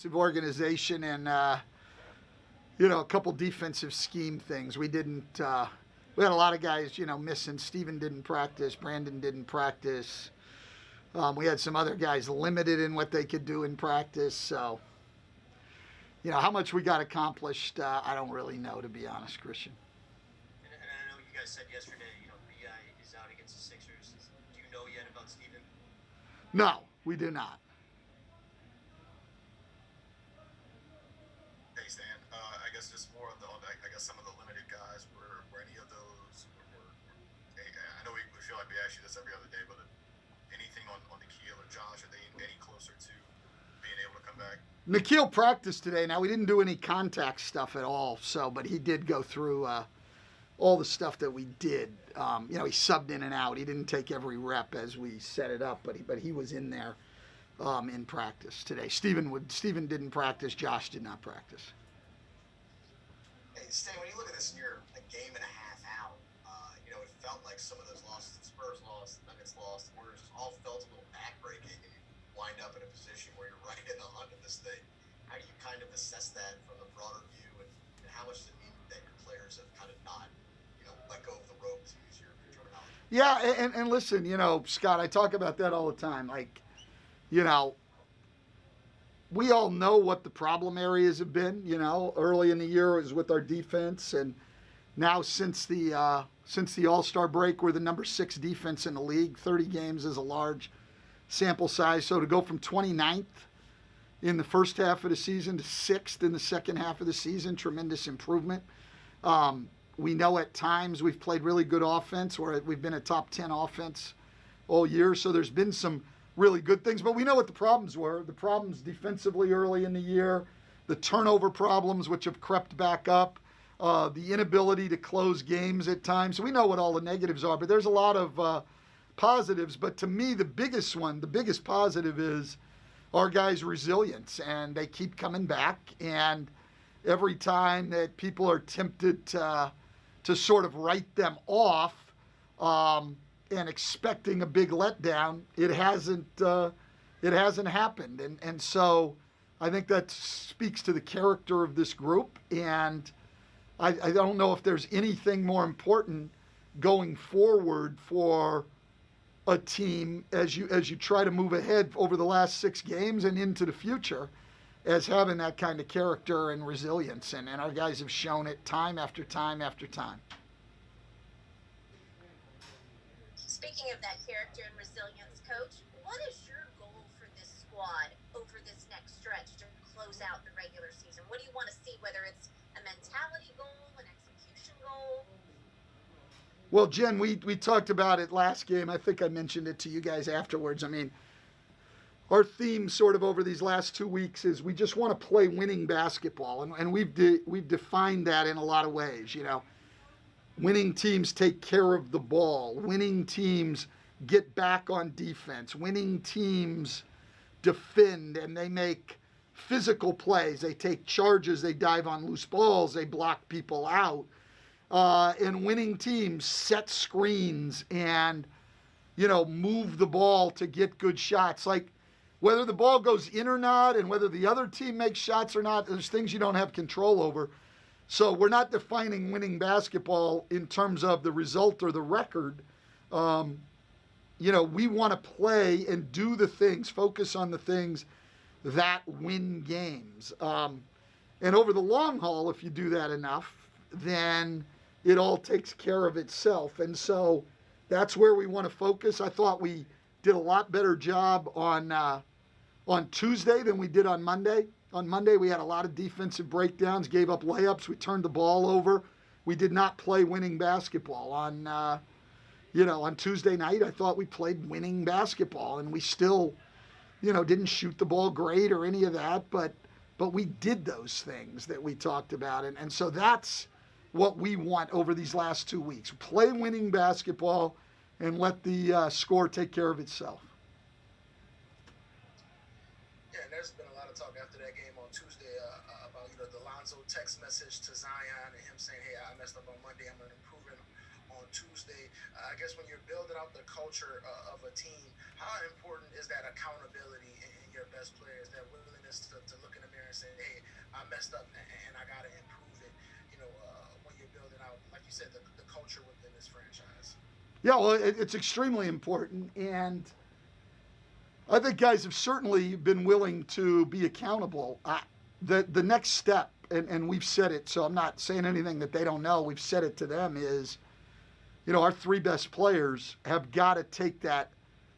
organization and a couple defensive scheme things. We didn't. We had a lot of guys, missing. Steven didn't practice. Brandon didn't practice. We had some other guys limited in what they could do in practice. So, how much we got accomplished, I don't really know, to be honest, Christian. And I know you guys said yesterday, BI is out against the Sixers. Do you know yet about Steven? No, we do not. Hey, Stan. I guess just more of I guess some of the limited guys were any of those. I know we feel like we ask you this every other day, but anything on Nikhil or Josh, are they any closer to being able to come back? Nikhil practiced today. Now, we didn't do any contact stuff at all, but he did go through all the stuff that we did. He subbed in and out. He didn't take every rep as we set it up, but he was in there in practice today. Steven didn't practice. Josh did not practice. Hey, Stan, when you look at this and you're a game and a half out, it felt like some of those losses, the Spurs lost, the Nuggets lost, the Warriors all felt a little backbreaking, and you wind up in a position where you're right in the hunt of this thing. How do you kind of assess that from the broader view, and how much does it mean that your players have kind of not, let go of the rope, to use your terminology? Yeah, and listen, Scott, I talk about that all the time. We all know what the problem areas have been. Early in the year it was with our defense, and now since the All-Star break, we're the number 6 defense in the league. 30 games is a large sample size. So to go from 29th in the first half of the season to 6th in the second half of the season, tremendous improvement. We know at times we've played really good offense, where we've been a top 10 offense all year. So there's been some really good things, but we know what the problems were. The problems defensively early in the year, the turnover problems, which have crept back up, the inability to close games at times. So we know what all the negatives are, but there's a lot of positives. But to me, the biggest positive is our guys' resilience, and they keep coming back. And every time that people are tempted to sort of write them off, and expecting a big letdown, it hasn't happened, and so I think that speaks to the character of this group. And I don't know if there's anything more important going forward for a team as you try to move ahead over the last 6 games and into the future, as having that kind of character and resilience, and our guys have shown it time after time after time. Speaking of that character and resilience, Coach, what is your goal for this squad over this next stretch to close out the regular season? What do you want to see, whether it's a mentality goal, an execution goal? Well, Jen, we talked about it last game. I think I mentioned it to you guys afterwards. I mean, our theme sort of over these last 2 weeks is we just want to play winning basketball, and we've defined that in a lot of ways, Winning teams take care of the ball. Winning teams get back on defense. Winning teams defend, and they make physical plays. They take charges. They dive on loose balls. They block people out. And winning teams set screens and, move the ball to get good shots. Like, whether the ball goes in or not, and whether the other team makes shots or not, there's things you don't have control over. So we're not defining winning basketball in terms of the result or the record. We want to play and do the things, focus on the things that win games. And over the long haul, if you do that enough, then it all takes care of itself. And so that's where we want to focus. I thought we did a lot better job on Tuesday than we did on Monday. On Monday, we had a lot of defensive breakdowns, gave up layups, we turned the ball over. We did not play winning basketball. On Tuesday night, I thought we played winning basketball, and we still, didn't shoot the ball great or any of that, but we did those things that we talked about. And so that's what we want over these last 2 weeks. Play winning basketball and let the score take care of itself. Yeah, and there's been a lot of talk after that game on Tuesday about the Lonzo text message to Zion and him saying, "Hey, I messed up on Monday. I'm going to improve it on Tuesday." I guess when you're building out the culture of a team, how important is that accountability in your best players, that willingness to look in the mirror say, hey, I messed up and I got to improve it, when you're building out, like you said, the culture within this franchise. Yeah, well, it's extremely important, and I think guys have certainly been willing to be accountable. The next step, and we've said it, so I'm not saying anything that they don't know. We've said it to them is, our three best players have got to take that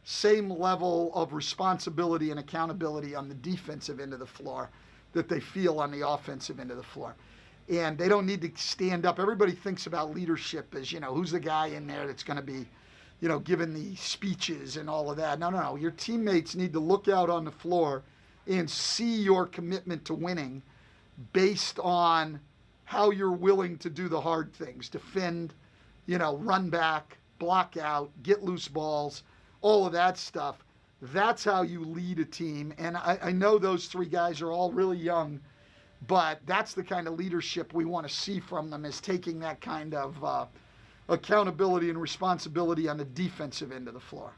same level of responsibility and accountability on the defensive end of the floor that they feel on the offensive end of the floor. And they don't need to stand up. Everybody thinks about leadership as, who's the guy in there that's going to be, giving the speeches and all of that. No. Your teammates need to look out on the floor and see your commitment to winning based on how you're willing to do the hard things, defend, run back, block out, get loose balls, all of that stuff. That's how you lead a team. And I know those three guys are all really young, but that's the kind of leadership we want to see from them, is taking that kind of accountability and responsibility on the defensive end of the floor.